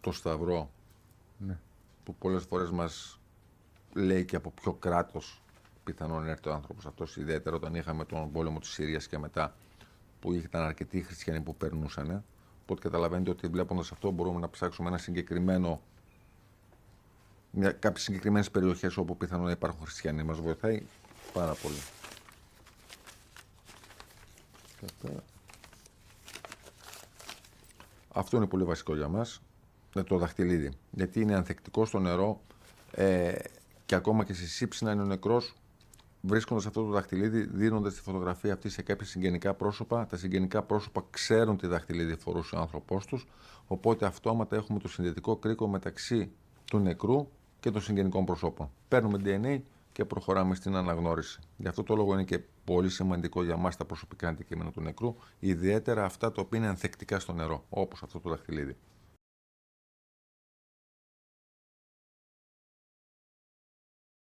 το σταυρό, Ναι. που πολλές φορές μας λέει και από ποιο κράτος πιθανόν έρθει ο άνθρωπος αυτός, ιδιαίτερα όταν είχαμε τον πόλεμο της Συρίας και μετά, που ήταν αρκετοί χριστιανοί που περνούσαν. Οπότε καταλαβαίνετε ότι βλέποντας αυτό μπορούμε να ψάξουμε ένα συγκεκριμένο, κάποιες συγκεκριμένες περιοχές όπου πιθανόν υπάρχουν χριστιανοί. Μας βοηθάει πάρα πολύ. Αυτό είναι πολύ βασικό για μας, το δαχτυλίδι. Γιατί είναι ανθεκτικό στο νερό και ακόμα και σε σύψη να είναι ο νεκρός, βρίσκοντας αυτό το δαχτυλίδι, δίνοντας τη φωτογραφία αυτή σε κάποια συγγενικά πρόσωπα. Τα συγγενικά πρόσωπα ξέρουν τι δαχτυλίδι φορούσε ο άνθρωπός τους, οπότε αυτόματα έχουμε το συνδετικό κρίκο μεταξύ του νεκρού και των συγγενικών προσώπων. Παίρνουμε DNA και προχωράμε στην αναγνώριση. Γι' αυτό το λόγο είναι και πολύ σημαντικό για μας τα προσωπικά αντικείμενα του νεκρού, ιδιαίτερα αυτά τα οποία είναι ανθεκτικά στο νερό, όπως αυτό το δαχτυλίδι.